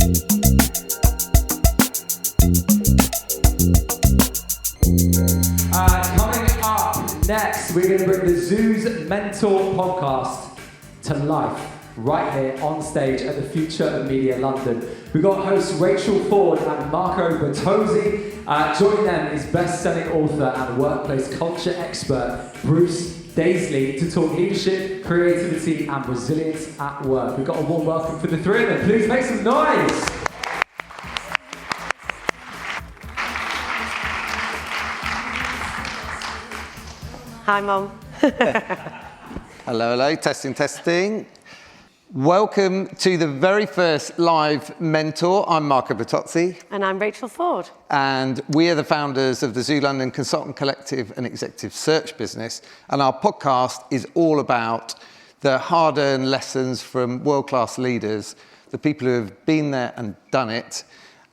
Coming up next, we're going to bring the Zoo's Mentor podcast to life right here on stage at the Future of Media London. We've got hosts Rachel Ford and Marco Bertozzi. Joining them is best-selling author and workplace culture expert Bruce Daisley to talk leadership, creativity and resilience at work. We've got a warm welcome for the three of them. Please make some noise. Hi, Mum. Hello, testing. Welcome to the very first live Mentor. I'm Marco Bertozzi. And I'm Rachel Ford. And we are the founders of the TheZoo.London Consultant Collective and Executive Search business. And our podcast is all about the hard-earned lessons from world-class leaders, the people who have been there and done it,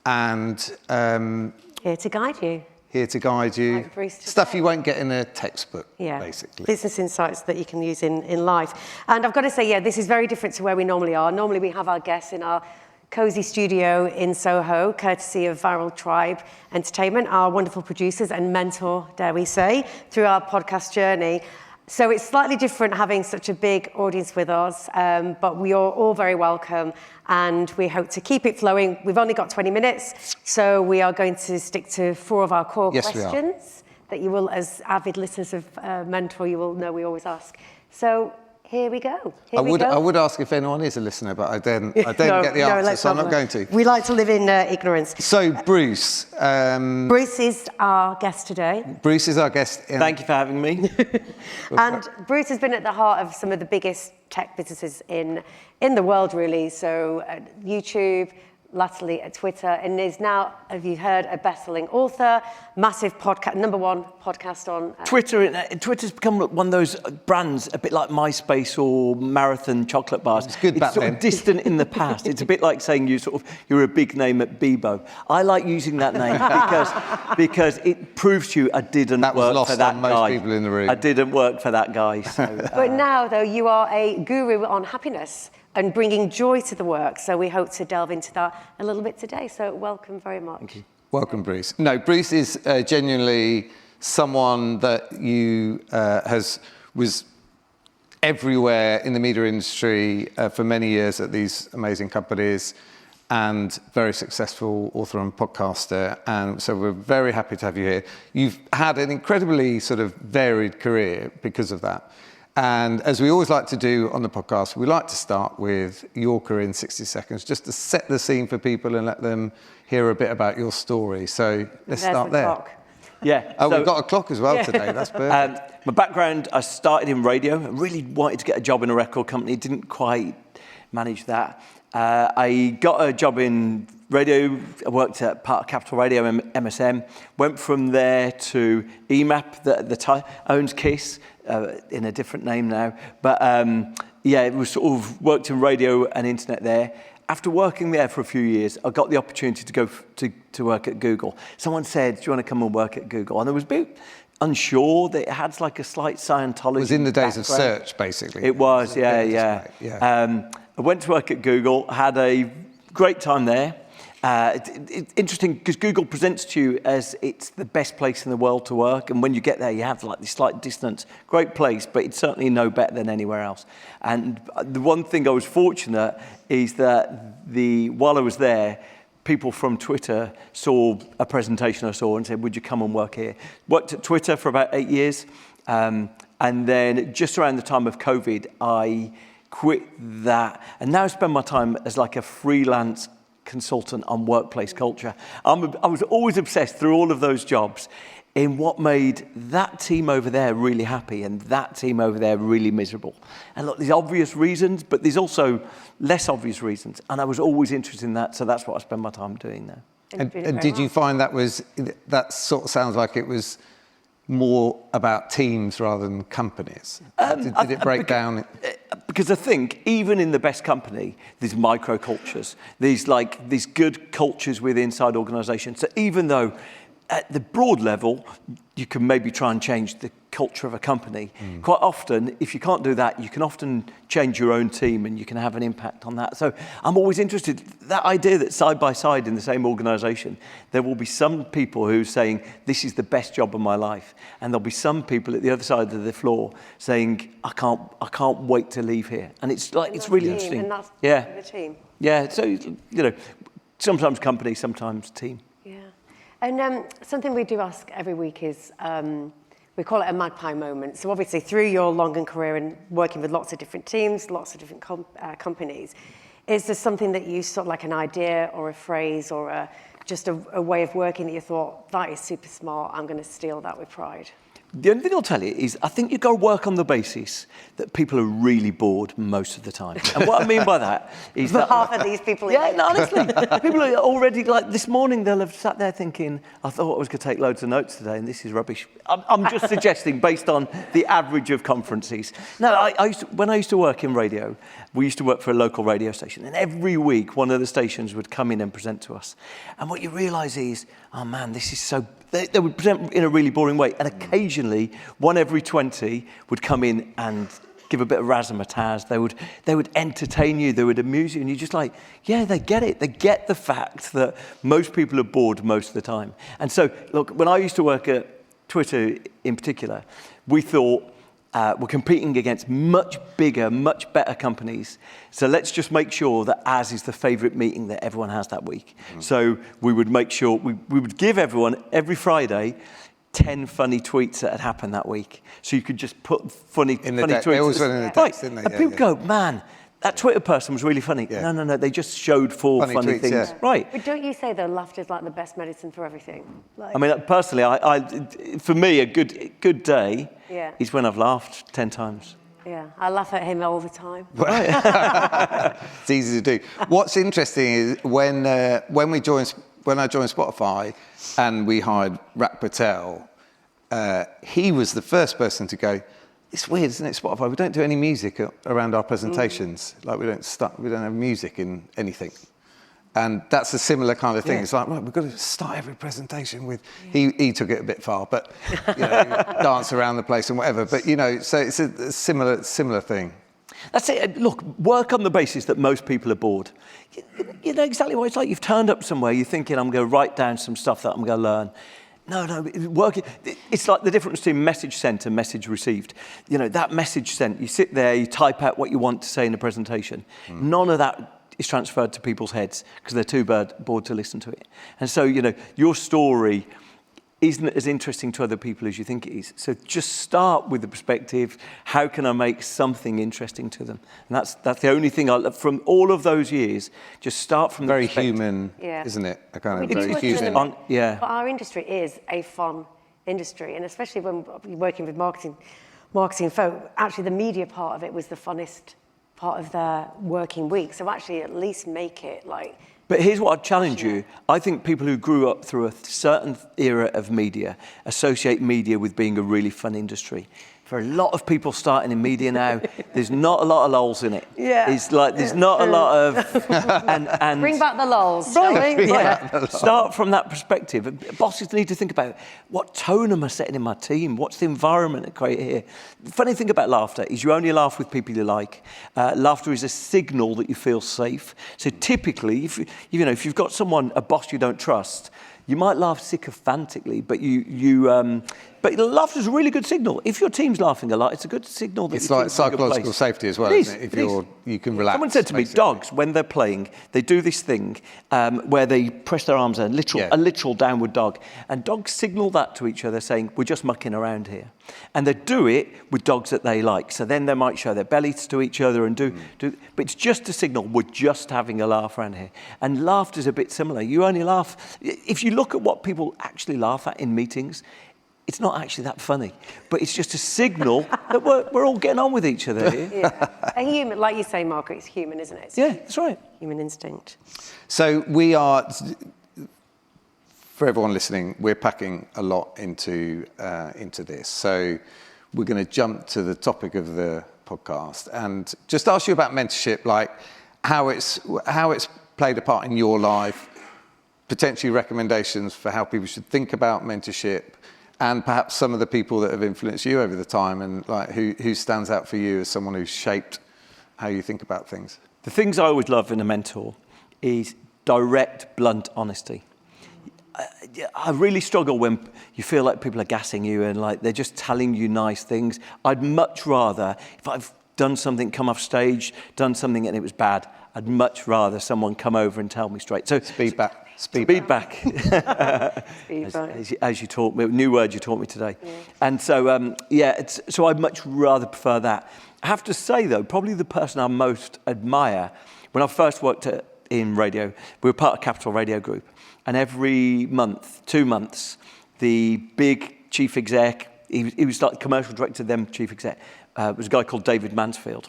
and Here to guide you. here to guide you. Like Bruce Stuff today. you won't get in a textbook, basically. Business insights that you can use in life. And I've got to say, this is very different to where we normally are. Normally we have our guests in our cosy studio in Soho, courtesy of Viral Tribe Entertainment, our wonderful producers and mentor, dare we say, through our podcast journey. So it's slightly different having such a big audience with us, but we are all very welcome and we hope to keep it flowing. We've only got 20 minutes, so we are going to stick to 4 of our core questions that you will, as avid listeners of Mentor, you will know we always ask. So here we go. I would ask if anyone is a listener, but I didn't get the answer, so I'm not going to. We like to live in ignorance. So, Bruce. Bruce is our guest today. Bruce is our guest. Thank you for having me. And Bruce has been at the heart of some of the biggest tech businesses in the world, really. So, YouTube, latterly at Twitter, and is now, have you heard, a best-selling author, massive podcast, #1 podcast on... Twitter's become one of those brands, a bit like MySpace or Marathon chocolate bars. It's good back sort then. of distant in the past. It's a bit like saying you're a big name at Bebo. I like using that name because it proves to you I didn't that was work lost for that on guy. Most people in the room. I didn't work for that guy. So, But now, though, you are a guru on happiness and bringing joy to the work. So we hope to delve into that a little bit today. So welcome very much. Thank you. Welcome, Bruce. No, Bruce is genuinely someone that was everywhere in the media industry for many years at these amazing companies, and very successful author and podcaster. And so we're very happy to have you here. You've had an incredibly sort of varied career because of that. And as we always like to do on the podcast, we like to start with your career in 60 seconds, just to set the scene for people and let them hear a bit about your story. So let's start there. Clock. Yeah. Oh, we've got a clock as well today. That's perfect. My background, I started in radio. I really wanted to get a job in a record company. Didn't quite manage that. I got a job in radio. I worked at part of Capital Radio, MSM. Went from there to EMAP, that at the time owns KISS, in a different name now. But it was sort of worked in radio and internet there. After working there for a few years, I got the opportunity to go to work at Google. Someone said, "Do you want to come and work at Google?" And I was a bit unsure that it had like a slight Scientology. It was in the days background. of search, basically. It was, yeah. I went to work at Google, had a great time there. It's interesting because Google presents to you as it's the best place in the world to work, and when you get there you have like this slight distance. Great place, but it's certainly no better than anywhere else. And the one thing I was fortunate is that while I was there, people from Twitter saw a presentation I saw and said, "Would you come and work here?" Worked at Twitter for about 8 years, and then just around the time of COVID I quit that, and now I spend my time as like a freelance consultant on workplace culture. I was always obsessed through all of those jobs in what made that team over there really happy and that team over there really miserable. And look, there's obvious reasons, but there's also less obvious reasons. And I was always interested in that, so that's what I spend my time doing now. And did you find that sort of sounds like it was more about teams rather than companies? Did it break down? Because I think even in the best company, there's micro cultures. There's good cultures within organisations. So even though at the broad level, you can maybe try and change culture of a company. Quite often, if you can't do that, you can often change your own team and you can have an impact on that. So I'm always interested, that idea that side by side in the same organisation, there will be some people who are saying, this is the best job of my life. And there'll be some people at the other side of the floor saying, I can't wait to leave here. And it's like, it's really interesting. And that's the team. Yeah, so, you know, sometimes company, sometimes team. Yeah. And something we do ask every week is, we call it a magpie moment. So obviously through your long career and working with lots of different teams, lots of different companies, is there something that you sort of like an idea or a phrase or just a way of working that you thought, that is super smart, I'm going to steal that with pride? The only thing I'll tell you is I think you've got to work on the basis that people are really bored most of the time. And what I mean by that is that... half of these people... Yeah, no, honestly. People are already, like, this morning they'll have sat there thinking, I thought I was going to take loads of notes today and this is rubbish. I'm just suggesting based on the average of conferences. No, when I used to work in radio, we used to work for a local radio station, and every week one of the stations would come in and present to us. And what you realise is, oh man, this is so... They would present in a really boring way, and occasionally, one every 20 would come in and give a bit of razzmatazz. They would entertain you, they would amuse you, and you're just like, yeah, they get it. They get the fact that most people are bored most of the time. And so, look, when I used to work at Twitter in particular, we thought, we're competing against much bigger, much better companies. So let's just make sure that as is the favourite meeting that everyone has that week. So we would make sure, we would give everyone every Friday 10 funny tweets that had happened that week. So you could just put funny tweets. They always went in the text, didn't they? And people go, man, that Twitter person was really funny. Yeah. No, they just showed four funny tweets, things. yeah. Right. But don't you say, though, laughter's like the best medicine for everything? Like... I mean, personally, for me, a good day is when I've laughed 10 times. Yeah, I laugh at him all the time. It's easy to do. What's interesting is when I joined Spotify and we hired Rak Patel, he was the first person to go, it's weird, isn't it, Spotify? We don't do any music around our presentations. Like we don't have music in anything. And that's a similar kind of thing. Yeah. It's like, right, we've got to start every presentation with, he took it a bit far, but, you know, dance around the place and whatever. But, you know, so it's a similar thing. That's it. Look, work on the basis that most people are bored. You know exactly what it's like. You've turned up somewhere, you're thinking, I'm going to write down some stuff that I'm going to learn. No, working. It's like the difference between message sent and message received. You know, that message sent, you sit there, you type out what you want to say in a presentation. None of that is transferred to people's heads because they're too bored to listen to it. And so, you know, your story isn't as interesting to other people as you think it is. So just start with the perspective, how can I make something interesting to them? And that's the only thing from all of those years, just start from very the perspective. human, isn't it? A kind of very human. But our industry is a fun industry, and especially when you're working with marketing folk, actually the media part of it was the funnest part of their working week. So actually at least make it like... But here's what I'd challenge you. I think people who grew up through a certain era of media associate media with being a really fun industry. For a lot of people starting in media now, there's not a lot of lols in it. Yeah. It's like there's not a lot of... and Bring back the lols, right. shall we? Yeah. Start from that perspective. Bosses need to think about what tone am I setting in my team? What's the environment I create here? The funny thing about laughter is you only laugh with people you like. Laughter is a signal that you feel safe. So typically, if you've got a boss you don't trust, you might laugh sycophantically, but but laughter is a really good signal. If your team's laughing a lot, it's a good signal that it's like psychological safety as well, isn't it? If you can relax. Someone said to me, dogs, when they're playing, they do this thing where they press their arms out, a literal downward dog. And dogs signal that to each other, saying, we're just mucking around here. And they do it with dogs that they like. So then they might show their bellies to each other and do. But it's just a signal, we're just having a laugh around here. And laughter's a bit similar. You only laugh. If you look at what people actually laugh at in meetings, it's not actually that funny, but it's just a signal that we're all getting on with each other here. Yeah. A human, like you say, Margaret, it's human, isn't it? Yeah, that's right. Human instinct. So we are, for everyone listening, we're packing a lot into this. So we're going to jump to the topic of the podcast and just ask you about mentorship, like how it's played a part in your life, potentially recommendations for how people should think about mentorship, and perhaps some of the people that have influenced you over the time, and like who stands out for you as someone who's shaped how you think about things? The things I always love in a mentor is direct, blunt honesty. I really struggle when you feel like people are gassing you and like they're just telling you nice things. I'd much rather, if I've done something, come off stage, done something and it was bad, I'd much rather someone come over and tell me straight. So Speed back. Speed back. as you taught me, new word you taught me today. Yeah. And so, so I'd much rather prefer that. I have to say, though, probably the person I most admire, when I first worked in radio, we were part of Capital Radio Group, and every month, 2 months, the big chief exec, he was like commercial director, then chief exec, was a guy called David Mansfield.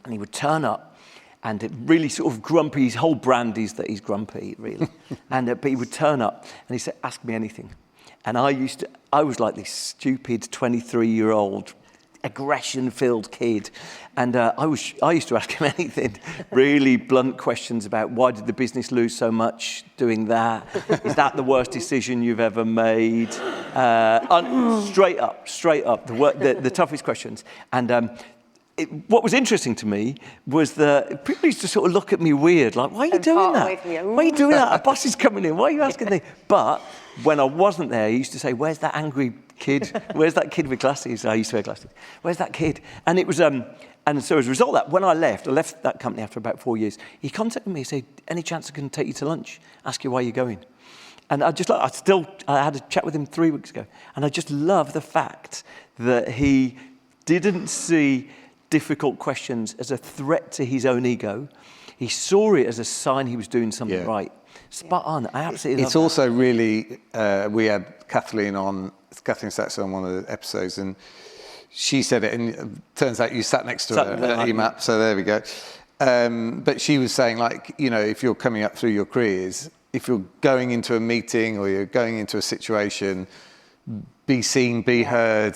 And he would turn up, and it really sort of grumpy, his whole brand is that he's grumpy, really. But he would turn up, and he said, ask me anything. And I was like this stupid 23-year-old, aggression-filled kid. And I used to ask him anything, really blunt questions about why did the business lose so much doing that? Is that the worst decision you've ever made? Straight up, the toughest questions. And what was interesting to me was that people used to sort of look at me weird, like, why are you doing that? Why are you doing that? A boss is coming in, why are you asking me? But when I wasn't there, he used to say, where's that angry kid? Where's that kid with glasses? I used to wear glasses. Where's that kid? And it was, and so as a result of that, when I left that company after about 4 years, he contacted me and said, any chance I can take you to lunch? Ask you why you're going. And I had a chat with him 3 weeks ago. And I just love the fact that he didn't see difficult questions as a threat to his own ego. He saw it as a sign he was doing something right. Spot on. I absolutely love It's also really, we had Kathleen Saxon on one of the episodes, and she said it, and it turns out you sat next to her at EMAP, so there we go. But she was saying, like, you know, if you're coming up through your careers, if you're going into a meeting or you're going into a situation, be seen, be heard,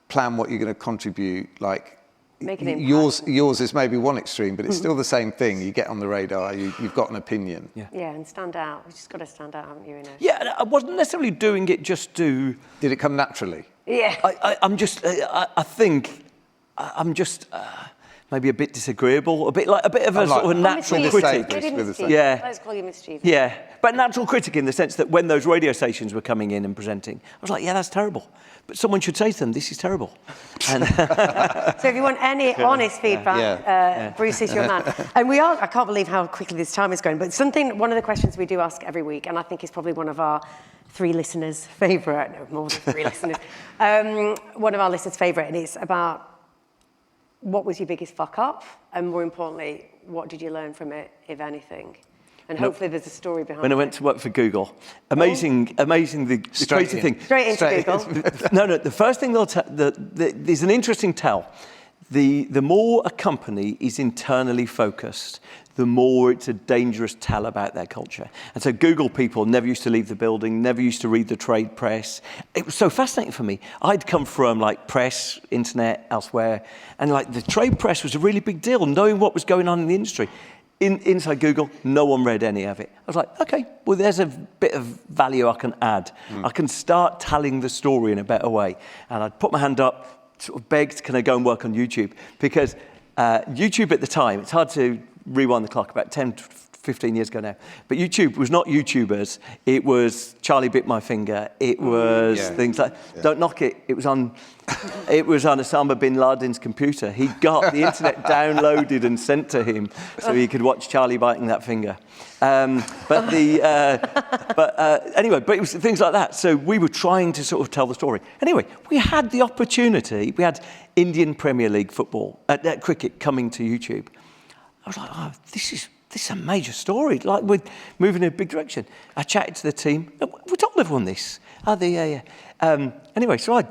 plan what you're going to contribute, like, make an impact. Yours is maybe one extreme, but it's still the same thing. You get on the radar, you've got an opinion. Yeah, and stand out. You've just got to stand out, haven't you? Yeah, I wasn't necessarily doing it just to... Did it come naturally? Yeah. I think I'm just maybe a bit disagreeable, a bit of a sort of a natural critic. Yeah. Let's call you mischievous. Yeah, but natural critic in the sense that when those radio stations were coming in and presenting, I was like, yeah, that's terrible. But someone should say to them, this is terrible. And so if you want any honest feedback, Bruce is your man. And I can't believe how quickly this time is going, but one of the questions we do ask every week, and I think is probably one of our 3 listeners' favourite, no, more than 3 listeners, one of our listeners' favourite, and it's about what was your biggest fuck up? And more importantly, what did you learn from it, if anything? And hopefully there's a story behind it. When I went to work for Google, amazing, the crazy thing. Straight into Google. No, the first thing they'll tell, there's an interesting tell. The more a company is internally focused, the more it's a dangerous tell about their culture. And so Google people never used to leave the building, never used to read the trade press. It was so fascinating for me. I'd come from like press, internet, elsewhere, and like the trade press was a really big deal, knowing what was going on in the industry. Inside Google, no one read any of it. I was like, okay, well, there's a bit of value I can add. I can start telling the story in a better way. And I'd put my hand up, sort of begged, can I go and work on YouTube? Because YouTube at the time, it's hard to rewind the clock, about 10, 15 years ago now. But YouTube was not YouTubers. It was Charlie Bit My Finger. It was things like, don't knock it. It was on Osama bin Laden's computer. He got the internet downloaded and sent to him so he could watch Charlie biting that finger. But it was things like that. So we were trying to sort of tell the story. Anyway, we had the opportunity. We had Indian Premier League football, cricket coming to YouTube. I was like, oh, this is a major story. Like, we're moving in a big direction. I chatted to the team. We told everyone this. Anyway, so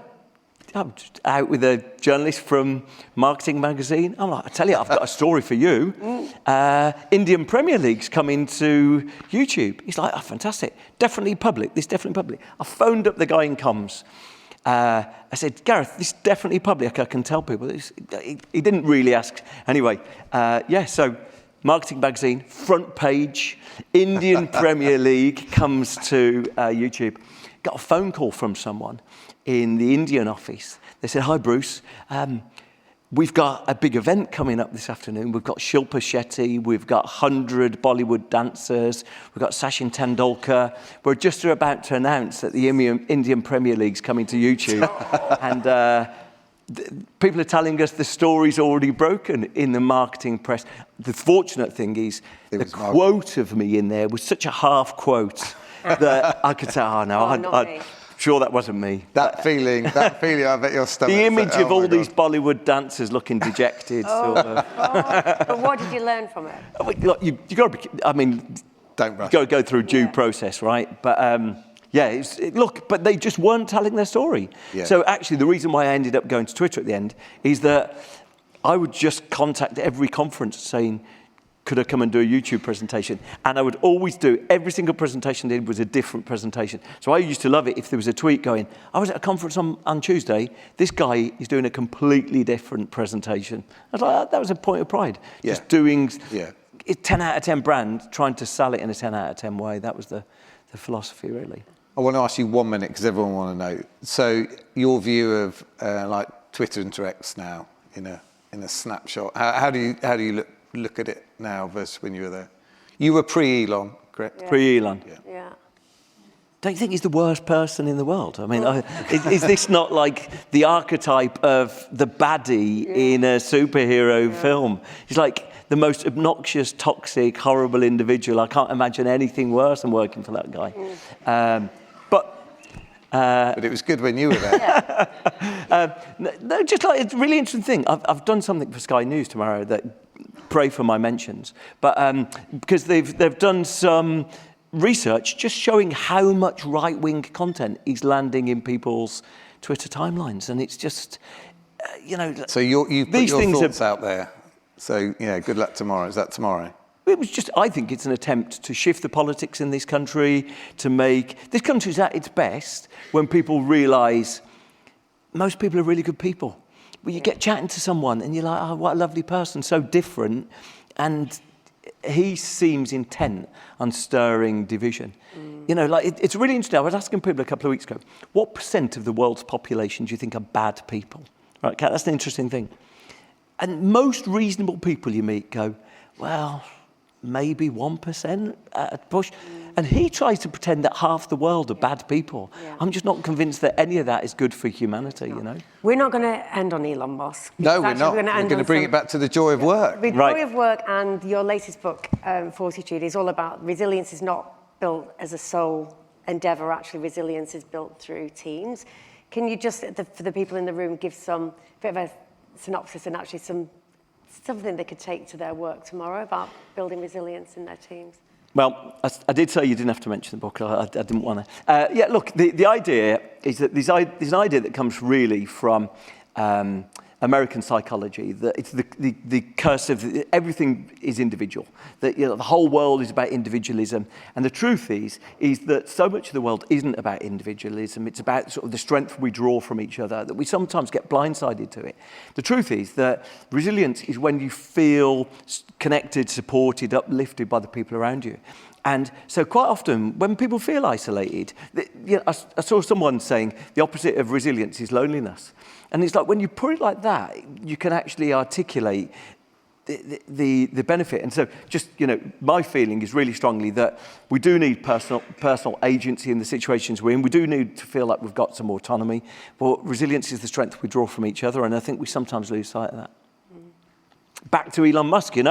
I'm out with a journalist from Marketing Magazine. I'm like, I tell you, I've got a story for you. Indian Premier League's coming to YouTube. He's like, oh, fantastic. Definitely public. This definitely public. I phoned up the guy in comms. I said, Gareth, this is definitely public. I can tell people. He didn't really ask. Anyway, so Marketing Magazine, front page, Indian Premier League comes to YouTube. got a phone call from someone in the Indian office. They said, "Hi, Bruce. We've got a big event coming up this afternoon. We've got Shilpa Shetty, we've got 100 Bollywood dancers, we've got Sachin Tendulkar. We're just about to announce that the Indian Premier League's coming to YouTube." And people are telling us the story's already broken in the marketing press. The fortunate thing is the quote of me in there was such a half quote that I could say, I'm sure that wasn't me. That feeling, I bet your stomach. The image of all these Bollywood dancers looking dejected. But what did you learn from it? Look, you got to be, don't rush. Go through due process, right? But but they just weren't telling their story. Yeah. So actually, the reason why I ended up going to Twitter at the end is that I would just contact every conference saying, could I come and do a YouTube presentation? And I would always do, every single presentation I did was a different presentation. So I used to love it if there was a tweet going, I was at a conference on Tuesday, this guy is doing a completely different presentation. I was like, that was a point of pride. Yeah. Just doing a 10 out of 10 brand, trying to sell it in a 10 out of 10 way. That was the philosophy, really. I want to ask you 1 minute, because everyone want to know. So your view of like Twitter into X now, in a snapshot, how do you look at it now versus when you were there? You were pre-Elon, correct? Yeah. Pre-Elon. Yeah. Don't you think he's the worst person in the world? I mean, is this not like the archetype of the baddie in a superhero film? He's like the most obnoxious, toxic, horrible individual. I can't imagine anything worse than working for that guy. But it was good when you were there. No, just like it's a really interesting thing. I've done something for Sky News tomorrow that pray for my mentions, but because they've done some research just showing how much right-wing content is landing in people's Twitter timelines, and it's just So you put your thoughts out there. So good luck tomorrow. Is that tomorrow? It was just, I think it's an attempt to shift the politics in this country, to make... This country's at its best when people realise most people are really good people. When you get chatting to someone and you're like, oh, what a lovely person, so different. And he seems intent on stirring division. It's really interesting. I was asking people a couple of weeks ago, what % of the world's population do you think are bad people? Right, Kat, that's an interesting thing. And most reasonable people you meet go, well... maybe 1% at a push. And he tries to pretend that half the world are bad people. Yeah. I'm just not convinced that any of that is good for humanity, We're not going to end on Elon Musk. No, we're not. We're going to bring it back to the joy of work. The joy of work, and your latest book, Fortitude, is all about resilience is not built as a sole endeavour. Actually, resilience is built through teams. Can you just, for the people in the room, give some bit of a synopsis and actually something they could take to their work tomorrow about building resilience in their teams? Well, I did say you didn't have to mention the book. I didn't want to. Look, the idea is that there's an idea that comes really from American psychology, that it's the curse of everything is individual, that the whole world is about individualism. And the truth is that so much of the world isn't about individualism. It's about sort of the strength we draw from each other, that we sometimes get blindsided to it. The truth is that resilience is when you feel connected, supported, uplifted by the people around you. And so quite often, when people feel isolated, I saw someone saying the opposite of resilience is loneliness. And it's like when you put it like that, you can actually articulate the benefit. And so just, my feeling is really strongly that we do need personal agency in the situations we're in. We do need to feel like we've got some autonomy. But resilience is the strength we draw from each other. And I think we sometimes lose sight of that. Back to Elon Musk, he's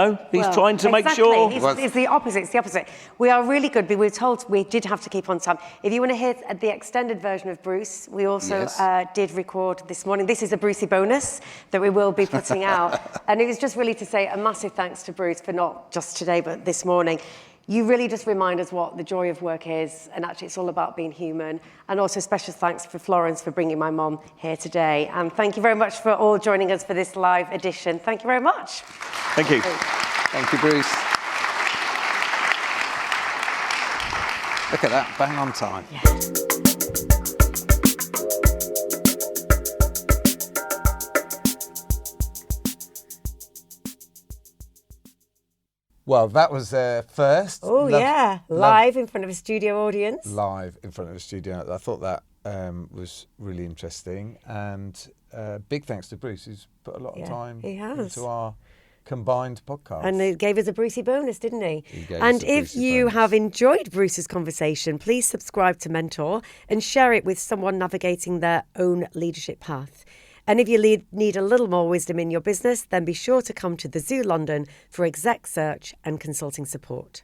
trying to make sure... It's the opposite. We are really good, but we were told we did have to keep on time. If you want to hear the extended version of Bruce, we also did record this morning. This is a Brucey bonus that we will be putting out. And it was just really to say a massive thanks to Bruce for not just today, but this morning. You really just remind us what the joy of work is, and actually it's all about being human. And also special thanks for Florence for bringing my mom here today. And thank you very much for all joining us for this live edition. Thank you very much. Thank you. Thank you, Bruce. Look at that, bang on time. Yeah. Well, that was first. Oh, yeah. Live in front of a studio audience. Live in front of a studio. I thought that was really interesting. And big thanks to Bruce, who's put a lot of time into our combined podcast. And it gave us a Brucey bonus, didn't he? Gave And us a if Brucey you bonus. have enjoyed Bruce's conversation, please subscribe to Mentor and share it with someone navigating their own leadership path. And if you need a little more wisdom in your business, then be sure to come to TheZoo.London for exec search and consulting support.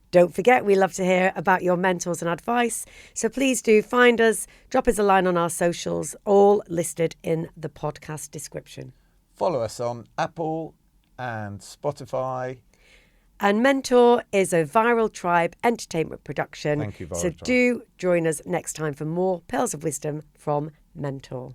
Don't forget, we love to hear about your mentors and advice. So please do find us, drop us a line on our socials, all listed in the podcast description. Follow us on Apple and Spotify. And Mentor is a Viral Tribe entertainment production. Thank you, Viral So Tribe. do join us next time for more Pearls of Wisdom from Mentor.